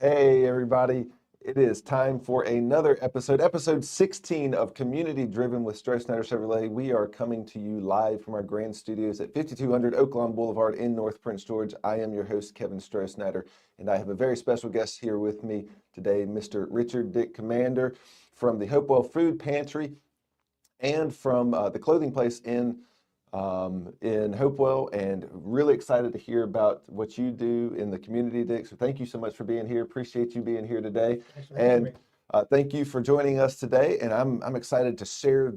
Hey, everybody. It is time for another episode 16 of Community Driven with Strosnider Chevrolet. We are coming to you live from our grand studios at 5200 Oaklawn Boulevard in North Prince George. I am your host, Kevin Strosnider, and I have a very special guest here with me today, Mr. Richard Dick Commander from the Hopewell Food Pantry and from the clothing place in Hopewell, and really excited to hear about what you do in the community, Dick. So thank you so much for being here. Appreciate you being here today. Thanks for having me. Thank you for joining us today. And I'm excited to share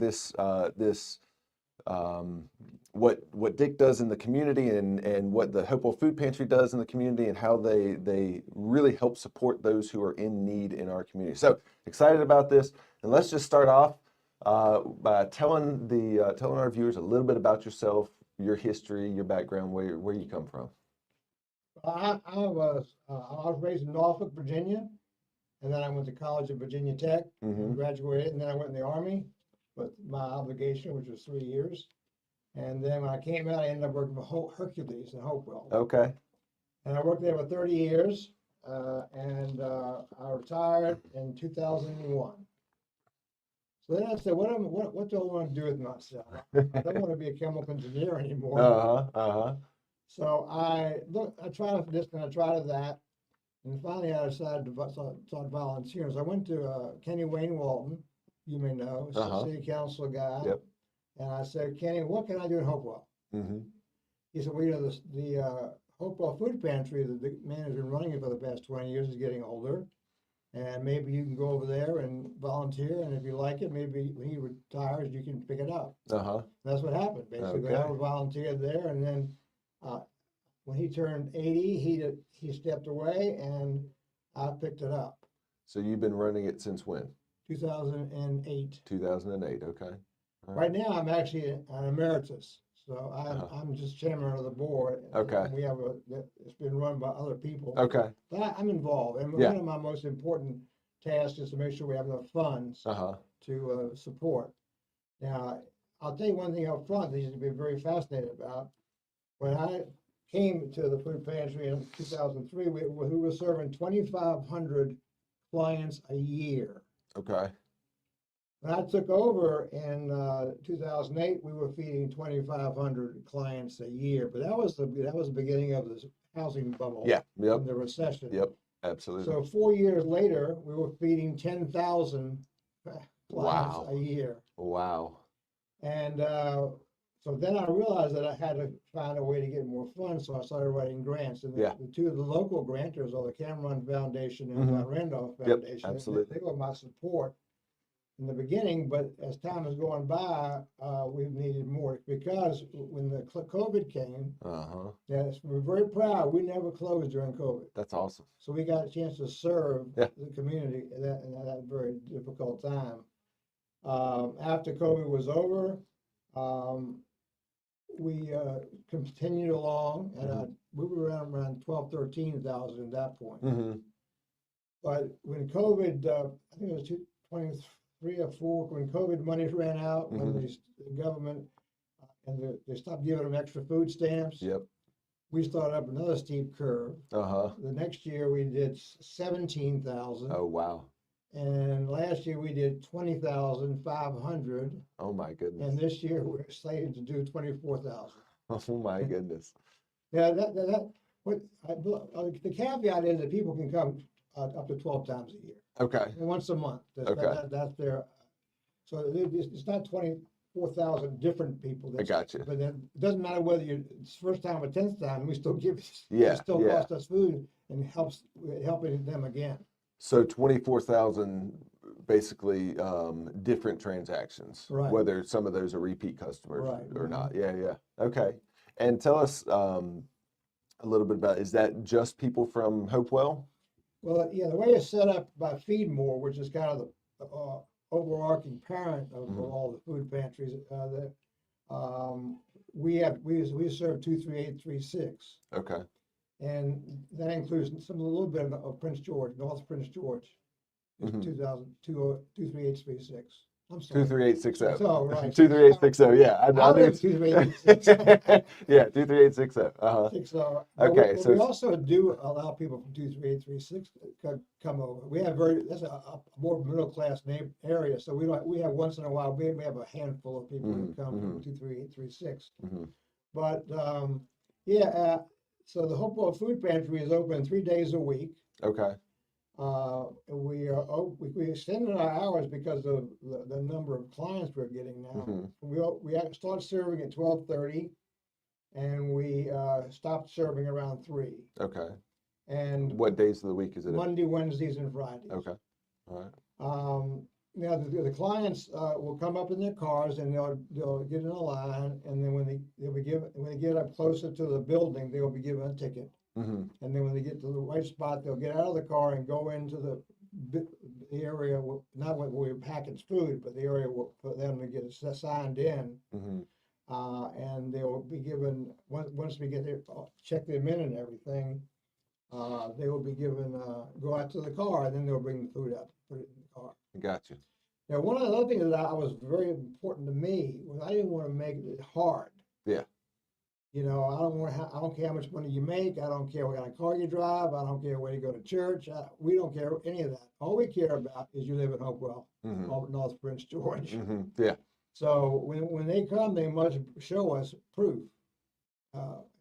what Dick does in the community and what the Hopewell Food Pantry does in the community and how they really help support those who are in need in our community. So excited about this. And let's just start off by telling our viewers a little bit about yourself, your history, your background, where you come from. I was raised in Norfolk, Virginia, and then I went to college at Virginia Tech and graduated, and then I went in the Army with my obligation, which was 3 years. And then when I came out, I ended up working for Hercules in Hopewell. Okay. And I worked there for 30 years, and I retired in 2001. So then I said, what do I want to do with myself? I don't want to be a chemical engineer anymore. So I tried this and I tried that. And finally I decided to start volunteering. So I went to Kenny Wayne Walton, you may know, city council guy. Yep. And I said, Kenny, what can I do in Hopewell? He said, well, you know, the Hopewell Food Pantry, the man who's been running it for the past 20 years, is getting older. And maybe you can go over there and volunteer, and if you like it, maybe when he retires, you can pick it up. That's what happened, basically. Okay. I volunteered there, and then when he turned 80, he stepped away, and I picked it up. So you've been running it since when? 2008. 2008, okay. Right now, I'm actually an emeritus, so I'm just chairman of the board. Okay. And it's been run by other people. Okay. But I'm involved, and one of my most important tasks is to make sure we have enough funds to support. Now, I'll tell you one thing up front that you should be very fascinated about. When I came to the food pantry in 2003, we were serving 2,500 clients a year. Okay. When I took over in 2008, we were feeding 2,500 clients a year, but that was the beginning of this housing bubble. Yeah. Yep. And the recession. Yep. Absolutely. So 4 years later, we were feeding 10,000 clients a year. Wow. And so then I realized that I had to find a way to get more funds, so I started writing grants. And the two of the local grantors are the Cameron Foundation and the Randolph Foundation. Yep, absolutely. They were my support in the beginning, but as time has gone by, we've needed more because when the COVID came, yes, we're very proud. We never closed during COVID. That's awesome. So we got a chance to serve the community in that very difficult time. After COVID was over, we continued along, and we were around 12, 13,000 at that point. But when COVID, I think it was 23 or 4, when COVID money ran out, when the government and they stopped giving them extra food stamps. Yep. We started up another steep curve. The next year we did 17,000. Oh wow. And last year we did 20,500. Oh my goodness. And this year we're slated to do 24,000. Oh my goodness. Yeah, the caveat is that people can come up to 12 times a year. Okay. And once a month. That's their. So it's not 24,000 different people. I got you. But then it doesn't matter whether it's first time or 10th time. We still give. Yeah. It still cost us food and helping them again. So 24,000 basically different transactions, whether some of those are repeat customers or not. Yeah. Okay. And tell us a little bit about, is that just people from Hopewell? Well, yeah, the way it's set up by Feed More, which is kind of the overarching parent of all the food pantries, we serve 23836. Okay. And that includes a little bit of Prince George, North Prince George, is 23836. I'm sorry. 23860. So, right. 23860. Yeah, I I think live 23860. yeah, 23860. Uh-huh. 60. But Okay, but so we also do allow people from 23836 to come over. We have that's a more middle class area, so we have once in a while we have a handful of people who come from 23836. But yeah, so the Hopewell Food Pantry is open 3 days a week. okay. We extended our hours because of the number of clients we're getting now. We started serving at 12:30, and we stopped serving around 3. Okay. And What days of the week is it? Monday, Wednesdays, and Fridays. Okay. All right. Now the clients will come up in their cars and they'll get in a line, and then when they get up closer to the building, they'll be given a ticket. And then when they get to the right spot, they'll get out of the car and go into the area, not where we package food, but the area for them to get signed in. And they will be given, once we get there, check them in and everything, they will be given, go out to the car, and then they'll bring the food out, put it in the car. Gotcha. Now, one of the other things that was very important to me was I didn't want to make it hard. Yeah. You know, I don't care how much money you make. I don't care what kind of car you drive. I don't care where you go to church. We don't care any of that. All we care about is you live in Hopewell, North Prince George. Yeah. So when they come, they must show us proof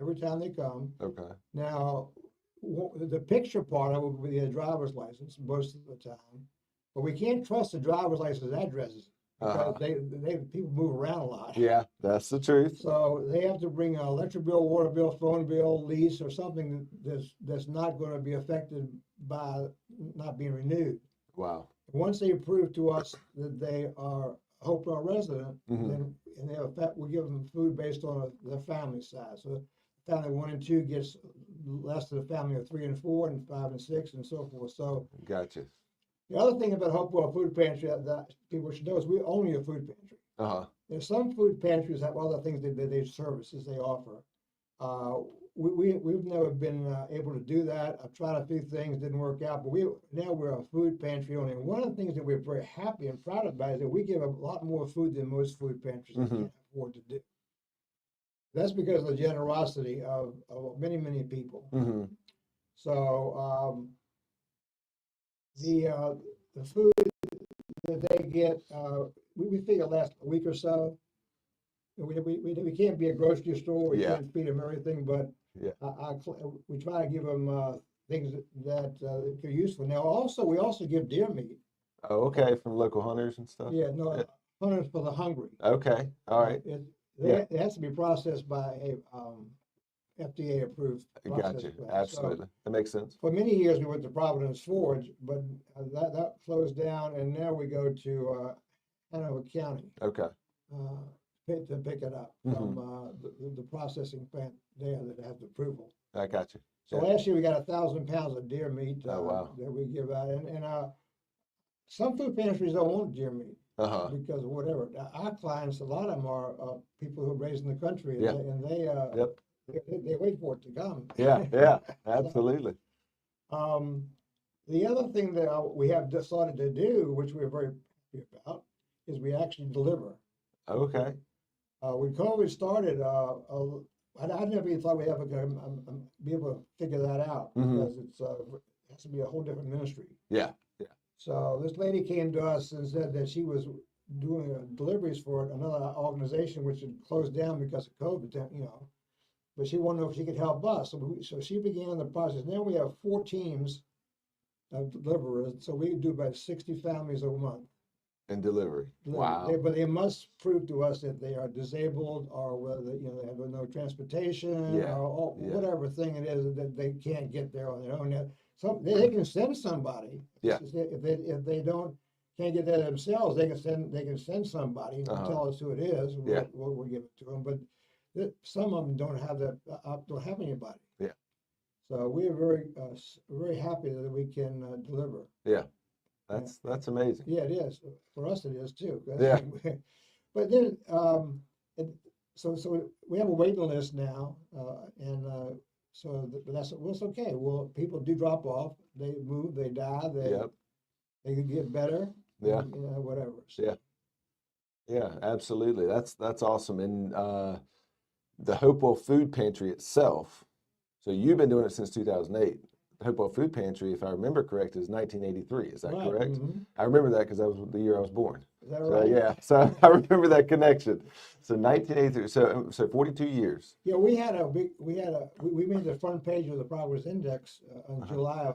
every time they come. Okay. Now, the picture part of it will be a driver's license most of the time, but we can't trust the driver's license addresses. Because people move around a lot. Yeah, that's the truth. So they have to bring an electric bill, water bill, phone bill, lease, or something that's not going to be affected by not being renewed. Wow. Once they prove to us that they are a Hopewell resident, then we give them food based on their family size. So family 1 and 2 gets less than a family of 3 and 4, and 5 and 6, and so forth. So gotcha. The other thing about Hopewell Food Pantry that people should know is we're only a food pantry. There's some food pantries have other things services they offer. We've never been able to do that. I've tried a few things, didn't work out, but now we're a food pantry only. And one of the things that we're very happy and proud about is that we give a lot more food than most food pantries can afford to do. That's because of the generosity of many, many people. So the food that they get, we figure lasts a week or so. We can't be a grocery store. We can't feed them everything, but we try to give them things that are useful. Now, we also give deer meat. Oh, okay, from local hunters and stuff. Yeah, no, hunters for the hungry. Okay, all right. It has to be processed by a FDA approved. Gotcha. Absolutely, so, that makes sense. For many years, we went to Providence Forge, but that closed down, and now we go to Hanover County. Okay. To pick it up from the processing plant there that has the approval. I got you. So last year we got 1,000 pounds of deer meat wow. that we give out, and some food pantries don't want deer meat because of whatever. Our clients, a lot of them are people who are raised in the country, and they wait for it to come. Yeah, absolutely. The other thing that we have decided to do, which we're very happy about, is we actually deliver. Okay. When COVID started, I never even thought we'd ever be able to figure that out because it has to be a whole different ministry. Yeah. So this lady came to us and said that she was doing deliveries for another organization which had closed down because of COVID, but she wanted to know if she could help us. So she began the process. Now we have 4 teams of deliverers, so we do about 60 families a month. And delivery. Wow. But they must prove to us that they are disabled or whether they have no transportation or whatever thing it is that they can't get there on their own. They can send somebody. If they can't get there themselves, they can send somebody and tell us who it is. We'll give it to them. But some of them don't have anybody. Yeah. So we are very happy that we can deliver. Yeah. That's amazing. Yeah, it is. For us, it is too. Yeah. But then, so we have a waiting list now, and but that's okay. Well, people do drop off. They move. They die. They get better. Yeah. Whatever. Yeah. Yeah, absolutely. That's awesome. And the Hopewell Food Pantry itself. So you've been doing it since 2008. The Hopewell Food Pantry, if I remember correct, is 1983. Is that Right. correct? Mm-hmm. I remember that because that was the year I was born. Is that So right? yeah, so I remember that connection. So 1983. So 42 years. Yeah, we made the front page of the Progress Index in Uh-huh. July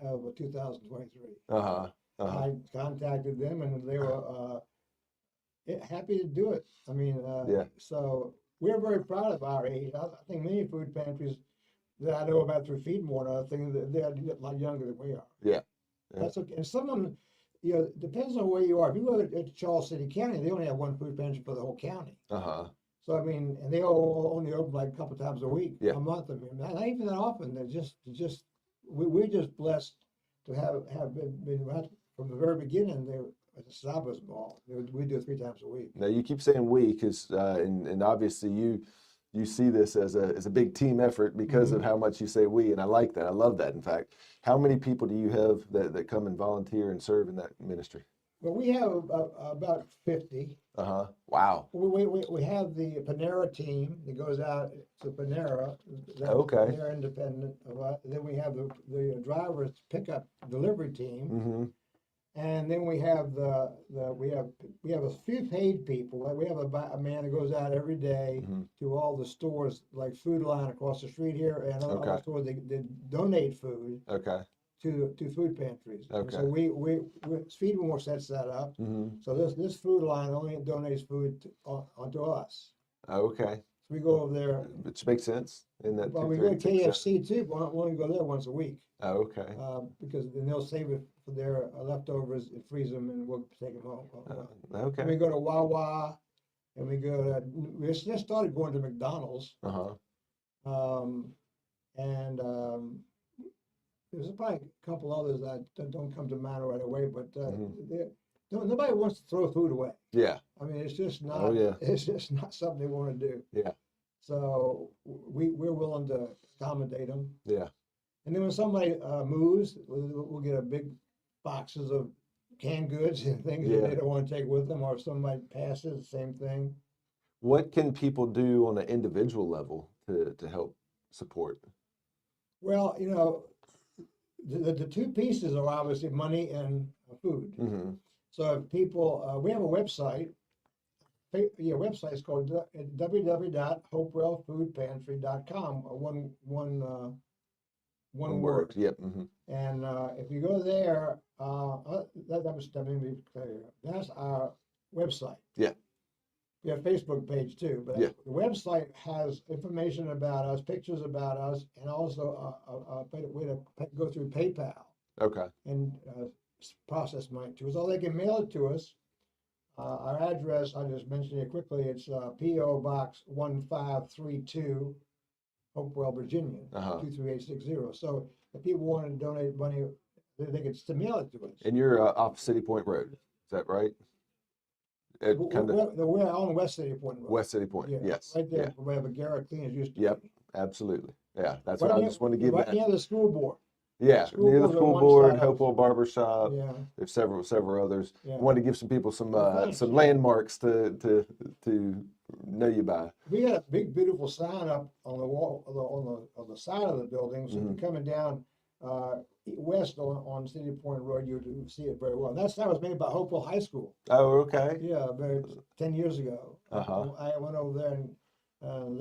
of 2023. Uh-huh. Uh-huh. I contacted them and they were happy to do it. I mean, Yeah. so we're very proud of our age. I think many food pantries that I know about through Feedmore and other things, they're a lot younger than we are. Yeah. Yeah. That's okay. And some of them, you know, depends on where you are. If you go to Charles City County, they only have one food pantry for the whole county. Uh-huh. So I mean, and they all only open like a couple times a week, Yeah. a month. I mean, not even that often. They're just we're just blessed to have been right from the very beginning. They since I was small, we do it 3 times a week. Now you keep saying we because and obviously you see this as a big team effort because of how much you say we, and I like that. I love that. In fact, how many people do you have that come and volunteer and serve in that ministry? Well, we have about 50. Uh-huh. Wow. We have the Panera team that goes out to Panera. Okay. They're independent of us. Then we have the drivers pickup delivery team. Mm-hmm. And then we have we have a few paid people. Like we have a man that goes out every day Mm-hmm. to all the stores, like Food Line across the street here, and other Okay. stores they donate food Okay. to food pantries. And Okay. so we Feedmore sets that up. Mm-hmm. So this Food Line only donates food onto us. Okay. So we go over there. Which makes sense in that Well, we go to 236. KFC too, but we only go there once a week. Oh, okay. Because then they'll save it for their leftovers and freeze them, and we'll take them home. Okay. We go to Wawa, and we just started going to McDonald's, Uh-huh. and there's probably a couple others that don't come to mind right away, but nobody wants to throw food away. Yeah. I mean, it's just not. Oh, yeah. It's just not something they want to do. Yeah. So we're willing to accommodate them. Yeah. And then when somebody moves, we'll get a big boxes of canned goods and things that they don't want to take with them, or if somebody passes, the same thing. What can people do on an individual level to help support? Well, you know, the two pieces are obviously money and food. Mm-hmm. So if people, we have a website. Yeah, website is called www.hopewellfoodpantry.com. One word. Yep. Mm-hmm. And if you go there, let me be clear. That's our website. Yeah. We have a Facebook page too, but the website has information about us, pictures about us, and also a way to go through PayPal. Okay. And process money to us. Or they can mail it to us. Our address, I'll just mention it quickly. It's P.O. Box 1532, Hopewell, Virginia, 23860. So if people want to donate money, they can still mail it to us. And you're off City Point Road, is that right? We're on West City Point Road. West City Point, yes. Right there, where the Garrett Cleaners used to be. Absolutely. Yeah, that's what I just want to give right that. near the school board. Yeah, near the school board, Hopewell Barber Shop. Yeah. There's several others. Yeah. I want to give some people some landmarks to know you by. We had a big, beautiful sign up on the wall on the side of the building. So if you're coming down west on City Point Road, you see it very well. That was made by Hopewell High School. Oh, okay. Yeah, about 10 years ago. I went over there and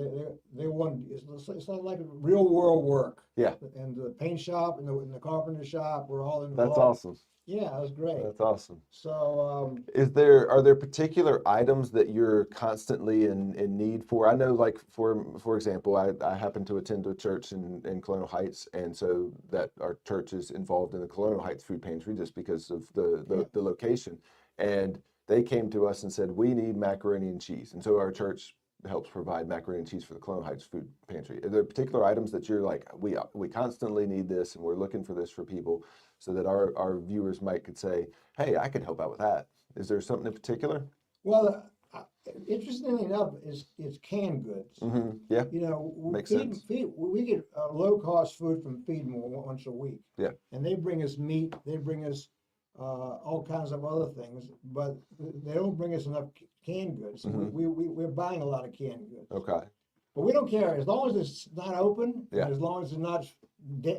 they won. It's not like real world work. Yeah. And the paint shop and the carpenter shop were all involved. That's awesome. Yeah, it was great. That's awesome. So, are there particular items that you're constantly in need for? I know, like for example, I happen to attend a church in Colonial Heights, and so that our church is involved in the Colonial Heights Food Pantry just because of the location. And they came to us and said, we need macaroni and cheese, and so our church helps provide macaroni and cheese for the Colonial Heights Food Pantry. Are there particular items that you're like, we constantly need this, and we're looking for this for people, so that our viewers could say, hey, I could help out with that? Is there something in particular? Well, interestingly enough, it's canned goods. Mm-hmm. Yeah. You know, Makes sense. We get low cost food from Feedmore once a week. Yeah. And they bring us meat. They bring us all kinds of other things, but they don't bring us enough canned goods. So we're buying a lot of canned goods. Okay. But we don't care as long as it's not open, Yeah. and as long as it's not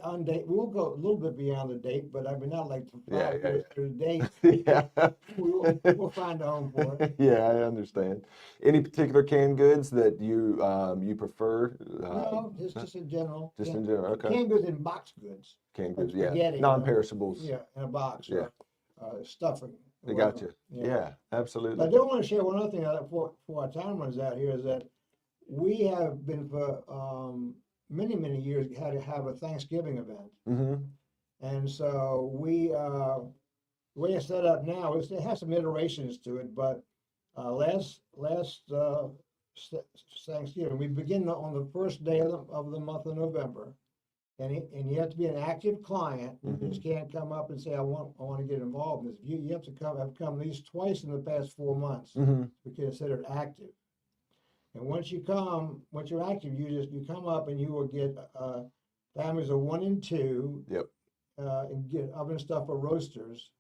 on date. We'll go a little bit beyond the date, but I mean not like 5 Yeah, years to the date. Yeah. We'll find a home for it. Yeah, I understand. Any particular canned goods that you prefer? No, just in general. Just in general. Okay. Canned goods and box goods. Canned Like goods. Yeah. spaghetti, Non-perishables. Yeah, in a box. Yeah. Or stuffing. I got you. Yeah, But absolutely. I do want to share one other thing before our time runs out here is that we have been for many years had to have a Thanksgiving event, Mm-hmm. and so the way it's set up now is it has some iterations to it. But last Thanksgiving we begin on the first day of the month of November, and you have to be an active client. You just can't come up and say I want to get involved in this. You have to have come at least twice in the past 4 months Mm-hmm. to be considered active. And once you're active, you come up and you will get families of 1 and 2. Yep. And get oven stuff for roasters,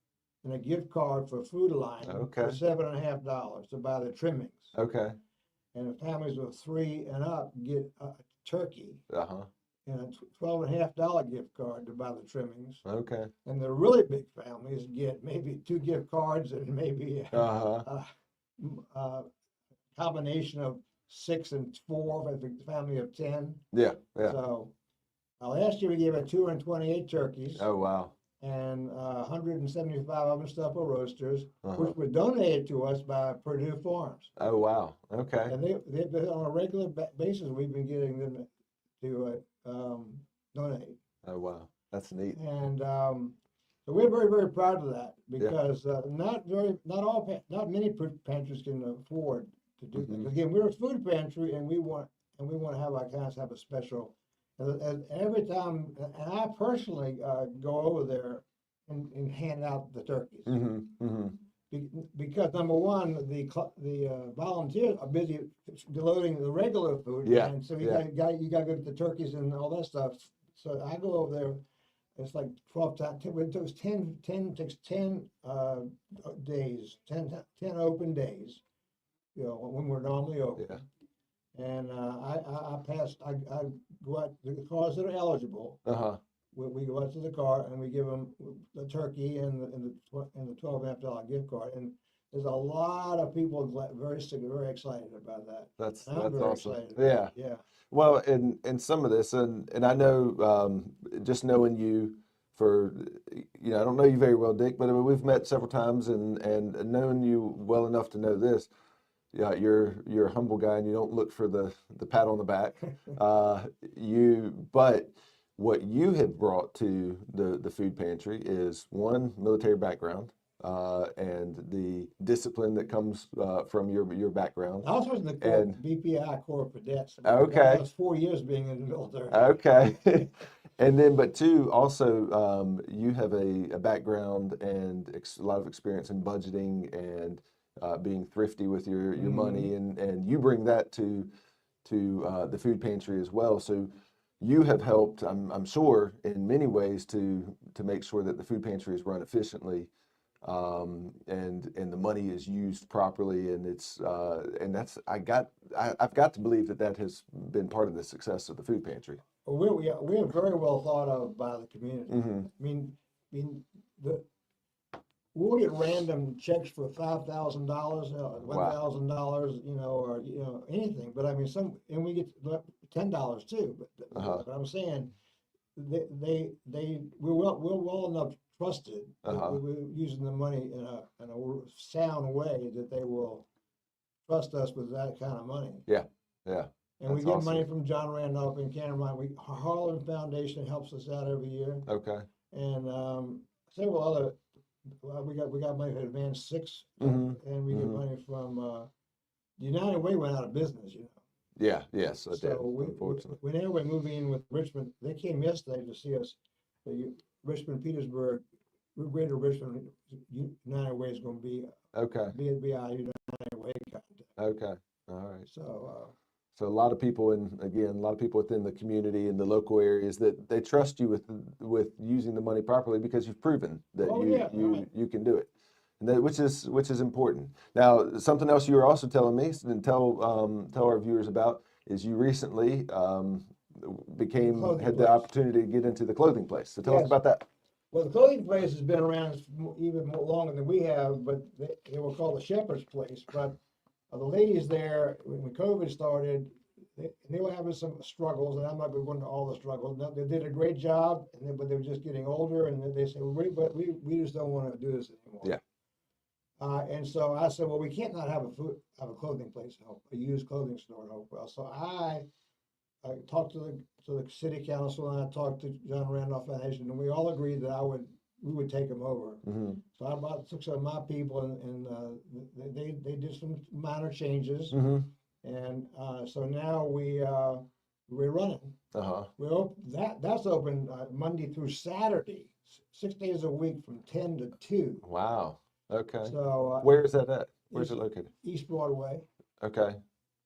and a gift card for Food Line Okay. for $7.50 to buy the trimmings. Okay. And the families of 3 and up get a turkey Uh-huh. and a $12.50 gift card to buy the trimmings. Okay. And the really big families get maybe 2 gift cards and maybe Uh-huh. a combination of 6 and 4 for the family of 10. Yeah. Yeah. So last year we gave out 228 turkeys Oh, wow. and 175 oven stuff for roasters, Uh-huh. which were donated to us by Purdue Farms. Oh, wow. Okay. And they've been on a regular basis. We've been getting them to donate. Oh, wow. That's neat. And so we're very proud of that because not many food pantries can afford to do things. Again, we're a food pantry, and we want to have our clients have a special. And every time, and I personally go over there and hand out the turkeys. Mm-hmm. Mm-hmm. Because number one, the volunteers are busy loading the regular food, Yeah, and so you yeah. got to go get the turkeys and all that stuff. So I go over there. It's like 12 times. It takes 10 days, 10 open days. You know, when we're normally open. Yeah. And I go out to the cars that are eligible. Uh-huh. We go out to the car and we give them the turkey and the $12.50 gift card. And there's a lot of people very excited about that. That's very awesome. excited. Yeah. Yeah. Well, and some of this, and I know, just knowing you for, I don't know you very well, Dick, but I mean, we've met several times and known you well enough to know this. Yeah, you're a humble guy and you don't look for the pat on the back. But what you have brought to the food pantry is one, military background, and the discipline that comes from your background. I was in the BPI Corps of Cadets. Okay. That was 4 years being in the military. Okay. And then, but two, also, you have a background and a lot of experience in budgeting and being thrifty with your money, and you bring that to the food pantry as well. So you have helped, I'm sure, in many ways to make sure that the food pantry is run efficiently, and the money is used properly, and I've got to believe that has been part of the success of the food pantry. Well, we're very well thought of by the community. Mm-hmm. I mean, we'll get random checks for $5,000, $1,000, or anything. But I mean, and we get $10 too. But I'm saying we're well enough trusted that we're using the money in a sound way that they will trust us with that kind of money. Yeah, yeah. And we get money from John Randolph and Cameron. Harlan Foundation helps us out every year. Okay. And several other. We got money from Advanced 6, and we get money from United Way went out of business, Yeah. Yes. I did, unfortunately. Whenever we're moving in with Richmond, they came yesterday to see us. Richmond, Petersburg, Greater Richmond, United Way is going to be okay. Be our United Way contact. Okay. All right. So So a lot of people a lot of people within the community and the local areas that they trust you with using the money properly because you've proven that Oh, you yeah, right. you can do it. And that, which is important. Now, something else you were also telling me and tell our viewers about is you recently Clothing had the place. opportunity to get into the clothing place. So tell us Yes. about that. Well, the clothing place has been around even more longer than we have, but they were called the Shepherd's Place. But the ladies there, when COVID started, they were having some struggles, and I'm not going to go into all the struggles. Now, they did a great job, but they were just getting older, and they said, well, we just don't want to do this anymore. Yeah. And so I said, well, we can't not have a clothing place, a used clothing store in Hopewell. So I talked to the city council, and I talked to John Randolph Foundation, and we all agreed that we would take them over. Mm-hmm. So I took some of my people, and they did some minor changes, Mm-hmm. and so now we're running. Uh-huh. That's open Monday through Saturday, 6 days a week from 10 to 2. Wow. Okay. So Where is that at? Where's it located? East Broadway. Okay.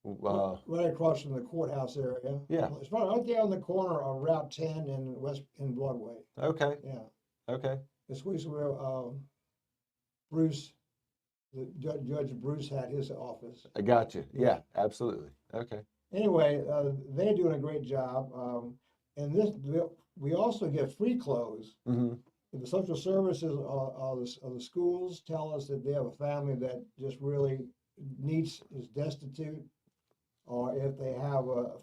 Right across from the courthouse area. Yeah. It's right there on the corner of Route 10 and Broadway. Okay. Yeah. Okay. It's where Bruce, Judge Bruce had his office. I got you. Yeah, absolutely. Okay. Anyway, they're doing a great job. And we also get free clothes. Mm-hmm. The social services of the schools tell us that they have a family that just really is destitute, or if they have a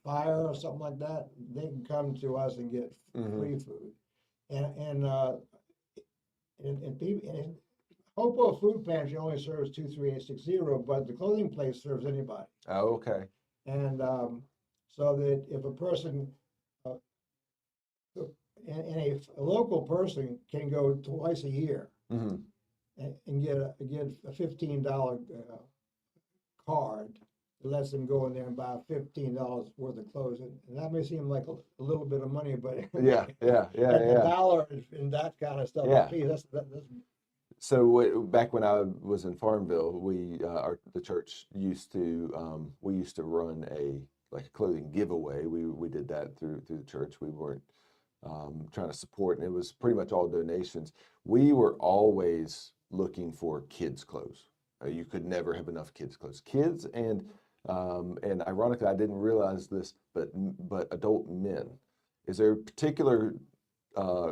fire or something like that, they can come to us and get free food. And Hopewell Food Pantry only serves 23860, but the clothing place serves anybody. Oh, okay. And so that if a person and a local person can go twice a year Mm-hmm. and get a $15 card that lets them go in there and buy $15 worth of clothes. And that may seem like a little bit of money, but Yeah. a dollar and that kind of stuff. Yeah. That's So back when I was in Farmville, the church used to run a clothing giveaway. We did that through the church. We weren't trying to support, and it was pretty much all donations. We were always looking for kids' clothes. You could never have enough kids' clothes. Kids and ironically, I didn't realize this, but adult men. Is there particular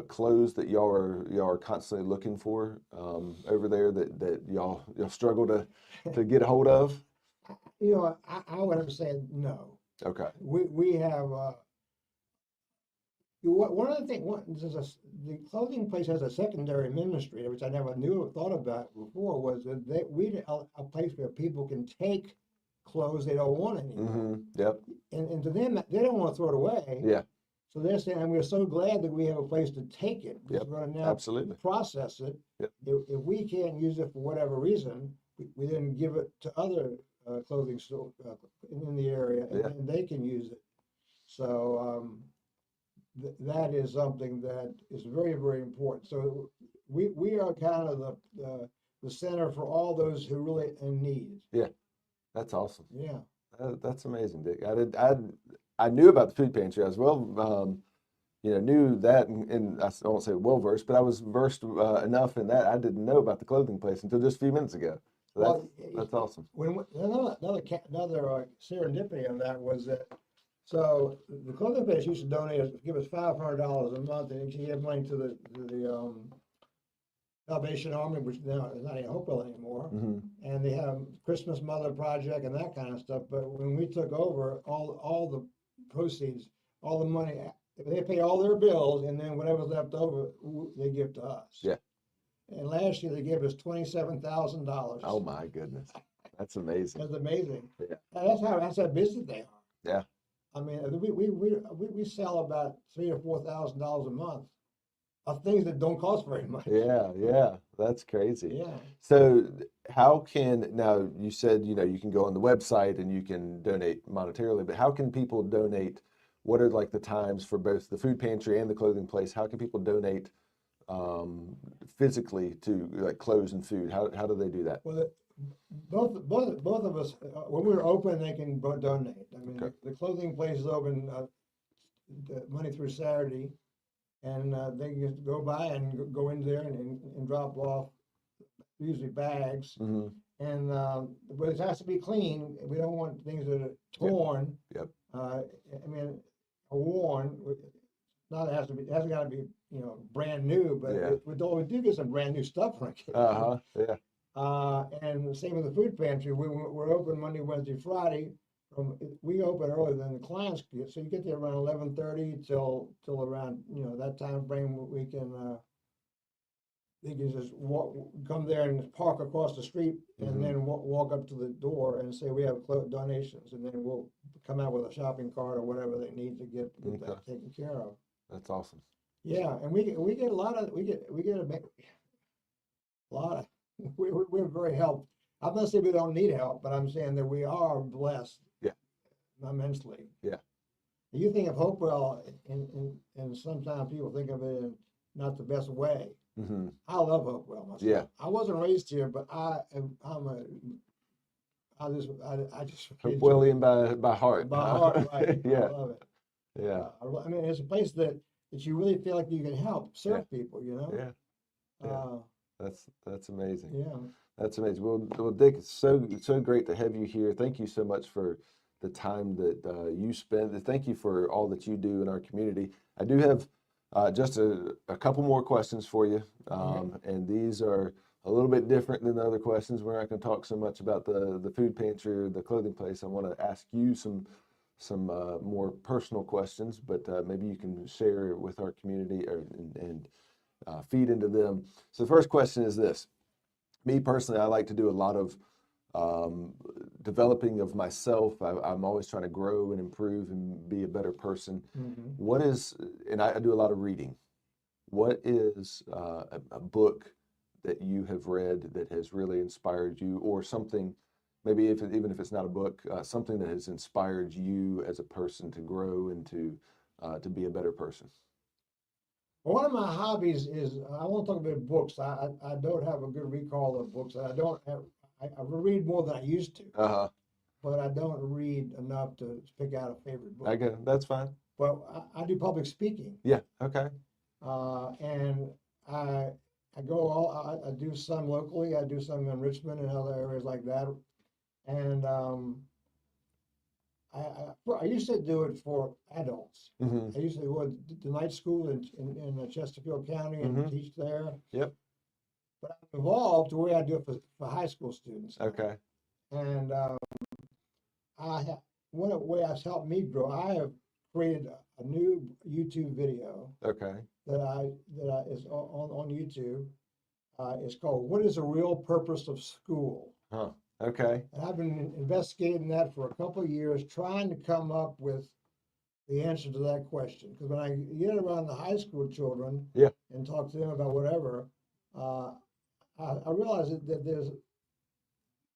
clothes that y'all are constantly looking for over there that y'all struggle to get a hold of? I would have said no. Okay. We have one of the things. The clothing place has a secondary ministry, which I never knew or thought about before. Was that we a place where people can take clothes they don't want anymore. Mm-hmm. Yep. And to them, they don't want to throw it away. Yeah. So they're saying, and we're so glad that we have a place to take it. Yep. We're going to now Absolutely. process it. Yep. If we can't use it for whatever reason, we then give it to other clothing stores in the area, and they can use it. So that is something that is very, very important. So we are kind of the center for all those who really in need. Yeah, that's awesome. Yeah. That's amazing, Dick. I knew about the food pantry as well. Knew that, and I won't say well versed, but I was versed enough in that I didn't know about the clothing place until just a few minutes ago. So that's awesome. Another serendipity on that was that. So the clothing place used to give us $500 a month, and she gave money to the Salvation Army, which now is not in Hopewell anymore. Mm-hmm. And they have Christmas Mother Project and that kind of stuff. But when we took over, all the proceeds, all the money, they pay all their bills, and then whatever's left over, they give to us. Yeah. And last year they gave us $27,000. Oh my goodness, that's amazing. That's amazing. Yeah. That's how busy they are. Yeah. I mean, we sell about $3,000 or $4,000 a month of things that don't cost very much. Yeah, that's crazy. Yeah. So now you said, you can go on the website and you can donate monetarily, but how can people donate? What are the times for both the food pantry and the clothing place? How can people donate physically to clothes and food? How do they do that? Well, both of us, when we're open, they can donate. I mean, Okay. the clothing place is open Monday through Saturday, and they can just go by and go in there and drop off usually bags. Hmm. And but it has to be clean. We don't want things that are torn. Yep. I mean, worn. Not it has to be. It hasn't got to be brand new. But Yeah. we do get some brand new stuff from it. Yeah. And the same with the food pantry. We're open Monday, Wednesday, Friday. We open earlier than the clients get, so you get there around 11:30 till around that time frame. We can they can just come there and park across the street, and then walk up to the door and say we have donations, and then we'll come out with a shopping cart or whatever they need to get that taken care of. That's awesome. Yeah, and we get a lot of a lot of we're very helped. I'm not saying we don't need help, but I'm saying that we are blessed. Yeah. Immensely. Yeah. You think of Hopewell, and sometimes people think of it in not the best way. Mm-hmm. I love Hopewell myself. Yeah. I wasn't raised here, but I just Hopewellian by heart. by heart, right? Yeah. I love it. Yeah. I mean, it's a place that you really feel like you can help serve people. Yeah. Yeah. That's amazing. Yeah. That's amazing. Well, Dick, it's so great to have you here. Thank you so much for the time that you spend. Thank you for all that you do in our community. I do have just a couple more questions for you, and these are a little bit different than the other questions. We're not going to talk so much about the food pantry or the clothing place. I want to ask you some more personal questions, but maybe you can share with our community and feed into them. So the first question is this. Me personally, I like to do a lot of developing of myself. I'm always trying to grow and improve and be a better person. What is, and I do a lot of reading. What is a book that you have read that has really inspired you, or something, maybe even if it's not a book, something that has inspired you as a person to grow and to be a better person? Well, one of my hobbies is I won't talk about books. I don't have a good recall of books. I don't have. I read more than I used to. But I don't read enough to pick out a favorite book. Okay, that's fine. Well, I do public speaking. Yeah. Okay. And I I do some locally. I do some in Richmond and other areas like that. And I used to do it for adults. I used to go to the night school in Chesterfield County and teach there. Yep. But I'm involved the way I do it for high school students. Okay. And one way that's helped me grow, I have created a new YouTube video. Okay. That is on YouTube. It's called "What is the Real Purpose of School?" Huh. Okay. And I've been investigating that for a couple of years, trying to come up with the answer to that question. Because when I get around the high school children, and talk to them about whatever, I realize that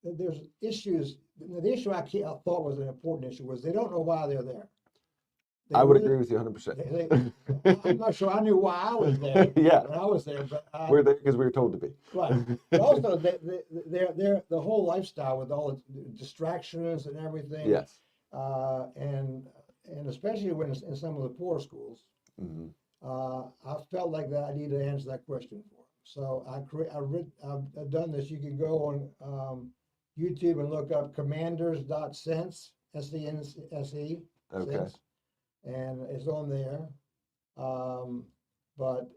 there's issues. The issue I thought was an important issue was they don't know why they're there. I would agree with you 100%. I'm not sure I knew why I was there. Yeah. When I was there, but we're there because we were told to be. Right. But also, they're the whole lifestyle with all the distractions and everything. Yes. And especially when it's in some of the poor schools, I felt like that I needed to answer that question for them. So I've done this. You can go on YouTube and look up commanders.sense, S-E-N-S-E. Okay. Sense, and it's on there. But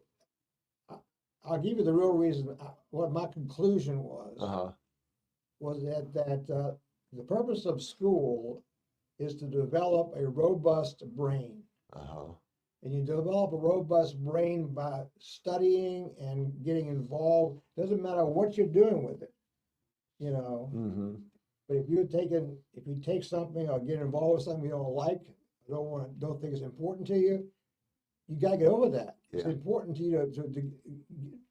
I'll give you the real reason. What my conclusion was that the purpose of school is to develop a robust brain. And you develop a robust brain by studying and getting involved. Doesn't matter what you're doing with it, But if you take something or get involved with something you don't like, don't think it's important to you, you got to get over that. Yeah. It's important to you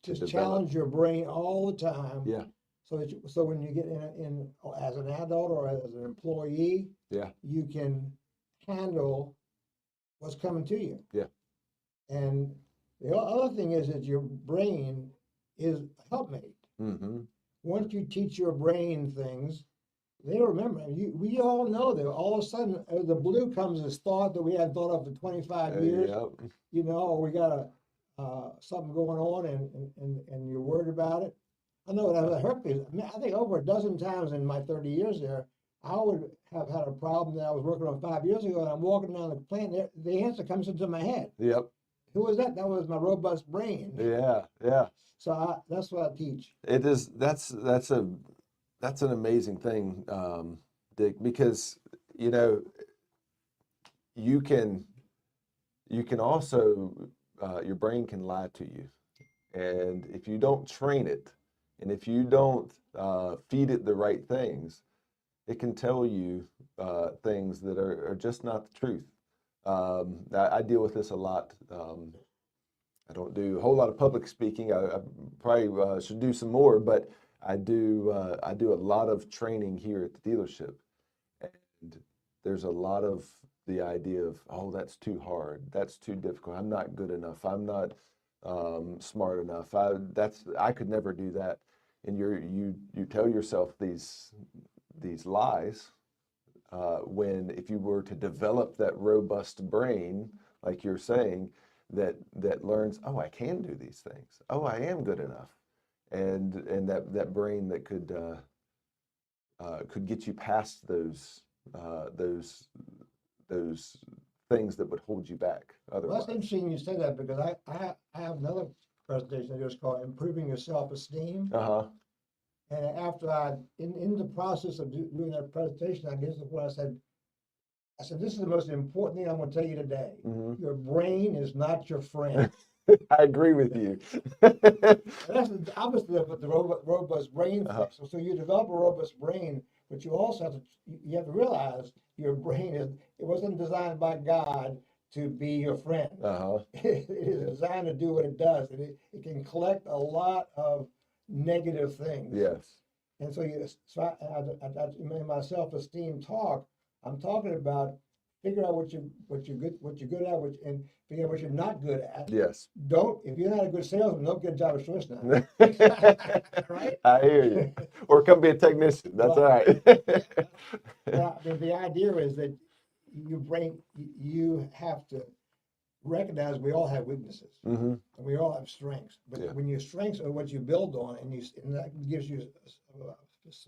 to challenge your brain all the time. Yeah. So when you get in as an adult or as an employee, you can handle what's coming to you. Yeah. And the other thing is that your brain is a helpmate. once you teach your brain things, they remember. We all know that all of a sudden the blue comes as thought that we hadn't thought of for 25 years. Yep. You know, or we got something going on and you're worried about it. I know when I was at Hercules, I think over a dozen times in my 30 years there, I would have had a problem that I was working on 5 years ago, and I'm walking down the plant, the answer comes into my head. Yep. Who was that? That was my robust brain. Yeah. Yeah. So that's what I teach. It is. That's an amazing thing, Dick, because you know you can also your brain can lie to you, and if you don't train it, and if you don't feed it the right things, it can tell you things that are just not the truth. I deal with this a lot. I don't do a whole lot of public speaking. I probably should do some more, but I do a lot of training here at the dealership, and there's a lot of the idea of, oh, that's too hard, that's too difficult, I'm not good enough, I'm not smart enough, I could never do that, and you tell yourself these lies when if you were to develop that robust brain, like you're saying, that learns, oh, I can do these things. Oh, I am good enough, and that brain that could get you past those things that would hold you back otherwise. Well, that's interesting you say that, because I have another presentation I just called Improving Your Self-Esteem. And after in the process of doing that presentation, I guess what I said, this is the most important thing I'm going to tell you today. Mm-hmm. Your brain is not your friend. I agree with you. That's obviously the robust brain thing. So you develop a robust brain, but you also have to realize your brain it wasn't designed by God to be your friend. It is designed to do what it does, and it can collect a lot of negative things. Yes. And so in my self-esteem talk, I'm talking about figure out what you're good at, and figure out what you're not good at. Yes. If you're not a good salesman, don't get a job at Strosnider. Right? I hear you. Or come be a technician. That's all right. The idea is that you have to recognize we all have weaknesses, and we all have strengths. But when your strengths are what you build on, and that gives you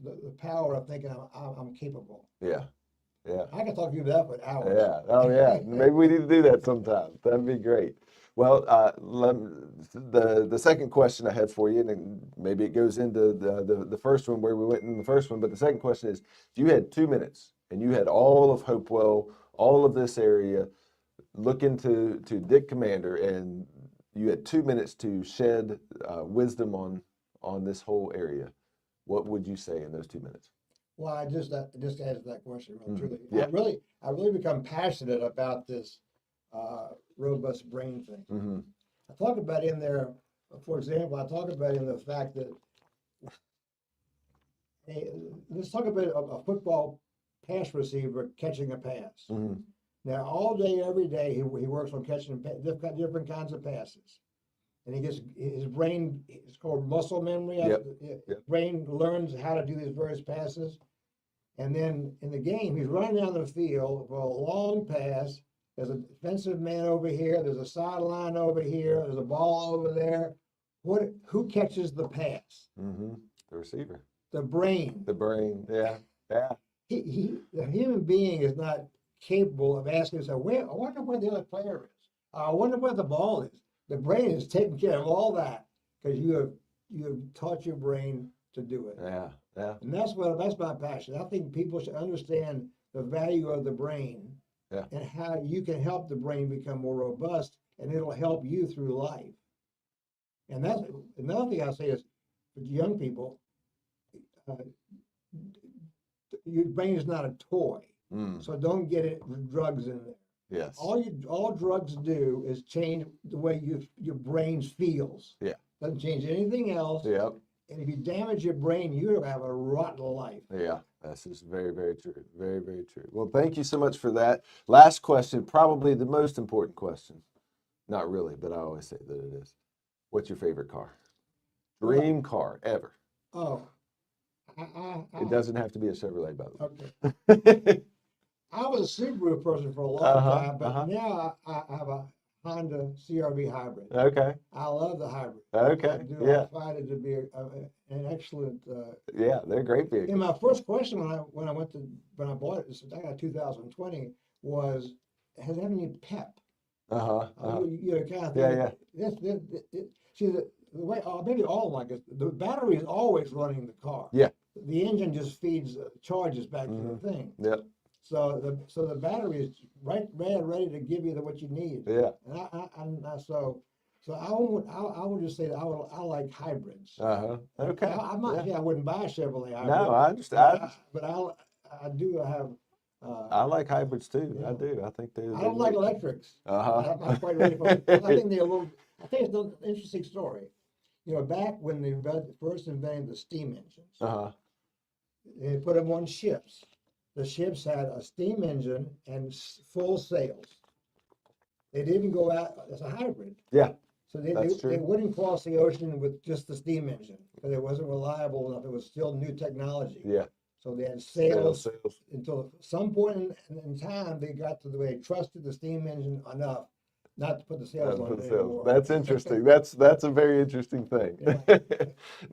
the power of thinking I'm capable. Yeah. Yeah. I can talk to you about that for hours. Yeah. Oh, yeah. Maybe we need to do that sometime. That'd be great. Well, the second question I had for you, and maybe it goes into the first one where we went in the first one, but the second question is, if you had 2 minutes and you had all of Hopewell, all of this area, look into Dick Commander, and you had 2 minutes to shed wisdom on this whole area, what would you say in those 2 minutes? Well, I just answered that question real truly. Yeah. I really become passionate about this robust brain thing. I talk about in there, for example, in the fact that let's talk about a football pass receiver catching a pass. Now, all day, every day, he works on catching different kinds of passes. And he gets his brain, it's called muscle memory. Brain learns how to do these various passes. And then in the game, he's running down the field for a long pass. There's a defensive man over here. There's a sideline over here. There's a ball over there. Who catches the pass? The receiver. The brain. The brain. Yeah. Yeah. The human being is not capable of asking himself, I wonder where the other player is. I wonder where the ball is. The brain is taking care of all that because you have taught your brain to do it. Yeah. Yeah. And that's my passion. I think people should understand the value of the brain, and how you can help the brain become more robust, and it'll help you through life. And that's another thing I say is, for young people, your brain is not a toy, so don't get drugs in there. Yes. All drugs do is change the way your brain feels. Yeah. Doesn't change anything else. Yep. And if you damage your brain, you have a rotten life. Yeah, that's just very, very true. Very, very true. Well, thank you so much for that. Last question, probably the most important question. Not really, but I always say that it is. What's your favorite car? Dream car ever? Oh, It doesn't have to be a Chevrolet, by Okay. the way. I was a Subaru person for a long Uh-huh, time, but uh-huh. now I have a Honda CR-V hybrid. Okay, I love the hybrid. I okay, do. yeah, I find it to be an excellent. yeah, they're great And vehicles. my first question when I bought it, I got 2020, was, has it have any pep? Uh-huh, uh-huh. You kind of Yeah, think yeah, see the way, maybe all like it, the battery is always running the car. yeah. The engine just feeds charges back to Mm-hmm. the thing. Yep, So the battery is ready to give you what you need. yeah. So I would just say that I like hybrids. Uh-huh. Okay. I'm not Yeah. saying I wouldn't buy a Chevrolet hybrid. No, I understand. But I do have. I like hybrids too. You I know, do. I think they're I don't like great. electrics. Uh-huh. I'm not quite ready for it. I think they're a little. I think it's an interesting story. You know, back when they first invented the steam engines, Uh-huh. they put them on ships. The ships had a steam engine and full sails. They didn't go out as a hybrid. Yeah, So that's they true. wouldn't cross the ocean with just the steam engine because it wasn't reliable enough. It was still new technology. Yeah. So they had Sales, sails sales. until some point in time they got to the way they trusted the steam engine enough not to put the sails on For it the sales. anymore. That's interesting. That's a very interesting thing. Yeah.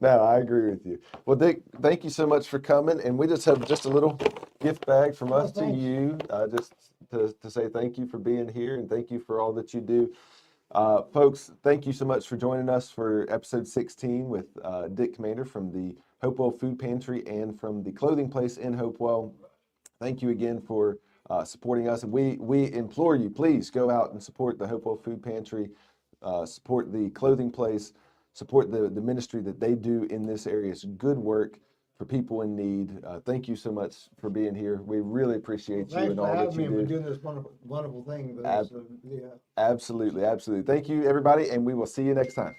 No, I agree with you. Well, Dick, thank you so much for coming. And we just have just a little gift bag from Oh, us to thanks. you, just to say thank you for being here and thank you for all that you do. Folks, thank you so much for joining us for episode 16 with Dick Commander from the Hopewell Food Pantry and from the clothing place in Hopewell. Thank you again for supporting us. And we implore you, please go out and support the Hopewell Food Pantry, support the clothing place, support the ministry that they do in this area. It's good work for people in need. Thank you so much for being here. We really appreciate you Thanks and for all that having me you and for do. doing this wonderful thing. But Ab- yeah. Absolutely, absolutely. Thank you, everybody, and we will see you next time.